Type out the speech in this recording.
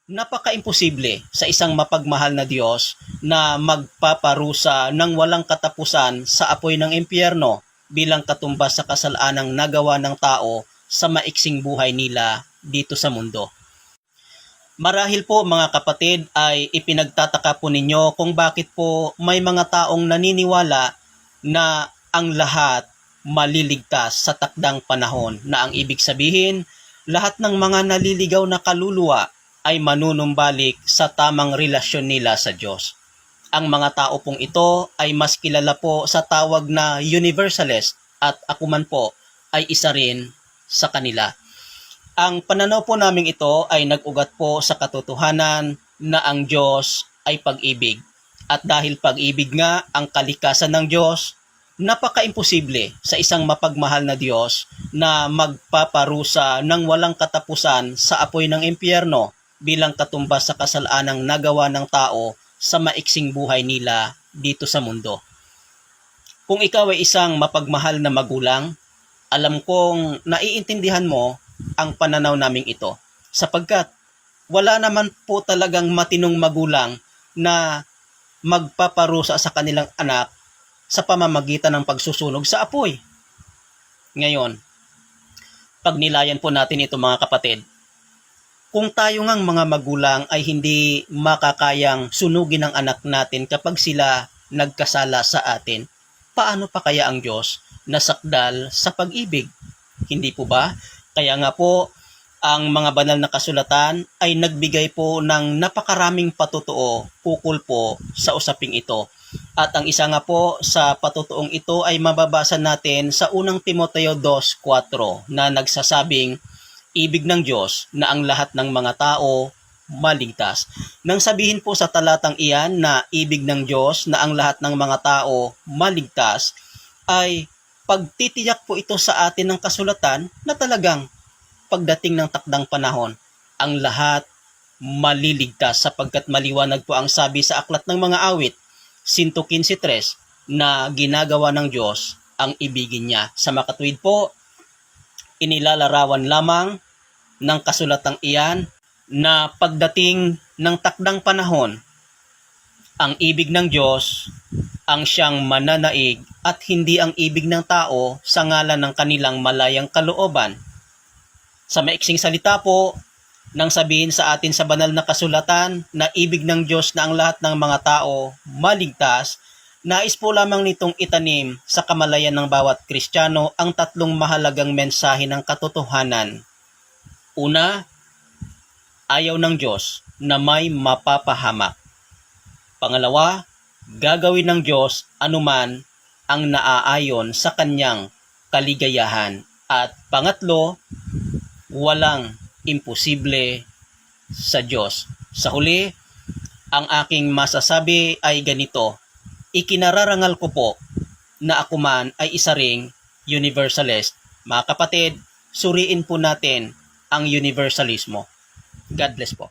Napaka-imposible sa isang mapagmahal na Diyos na magpaparusa ng walang katapusan sa apoy ng impyerno bilang katumbas sa kasalanang nagawa ng tao sa maiksing buhay nila dito sa mundo. Marahil po mga kapatid ay ipinagtataka po ninyo kung bakit po may mga taong naniniwala na ang lahat maliligtas sa takdang panahon, na ang ibig sabihin lahat ng mga naliligaw na kaluluwa ay manunumbalik sa tamang relasyon nila sa Diyos. Ang mga tao pong ito ay mas kilala po sa tawag na universalist at ako man po ay isa rin sa kanila. Ang pananaw po namin ito ay nag-ugat po sa katotohanan na ang Diyos ay pag-ibig. At dahil pag-ibig nga ang kalikasan ng Diyos, napaka-imposible sa isang mapagmahal na Diyos na magpaparusa ng walang katapusan sa apoy ng impyerno bilang katumbas sa kasalanang nagawa ng tao sa maiksing buhay nila dito sa mundo. Kung ikaw ay isang mapagmahal na magulang, alam kong naiintindihan mo ang pananaw naming ito, sapagkat wala naman po talagang matinong magulang na magpaparusa sa kanilang anak sa pamamagitan ng pagsusunog sa apoy. Ngayon, pag nilayan po natin ito mga kapatid, kung tayo ngang mga magulang ay hindi makakayang sunugin ang anak natin kapag sila nagkasala sa atin, paano pa kaya ang Diyos na sakdal sa pag-ibig? Hindi po ba? Kaya nga po, ang mga banal na kasulatan ay nagbigay po ng napakaraming patutuo ukol po sa usaping ito. At ang isa nga po sa patutuong ito ay mababasa natin sa unang Timoteo 2:4 na nagsasabing, ibig ng Diyos na ang lahat ng mga tao maligtas. Nang sabihin po sa talatang iyan na ibig ng Diyos na ang lahat ng mga tao maligtas, ay pagtitiyak po ito sa atin ng kasulatan na talagang pagdating ng takdang panahon, ang lahat maliligtas sapagkat maliwanag po ang sabi sa Aklat ng Mga Awit 115:3 na ginagawa ng Diyos ang ibigin niya. Sa makatuwid po, inilalarawan lamang ng kasulatang iyan na pagdating ng takdang panahon, ang ibig ng Diyos ang siyang mananaig at hindi ang ibig ng tao sa ngalan ng kanilang malayang kalooban. Sa maiksing salita po, nang sabihin sa atin sa banal na kasulatan na ibig ng Diyos na ang lahat ng mga tao maligtas, nais po lamang nitong itanim sa kamalayan ng bawat Kristiyano ang tatlong mahalagang mensahe ng katotohanan. Una, ayaw ng Diyos na may mapapahamak. Pangalawa, gagawin ng Diyos anuman ang naaayon sa kanyang kaligayahan. At pangatlo, walang imposible sa Diyos. Sa huli, ang aking masasabi ay ganito, ikinararangal ko po na ako man ay isa ring universalist. Mga kapatid, suriin po natin ang universalismo. God bless po.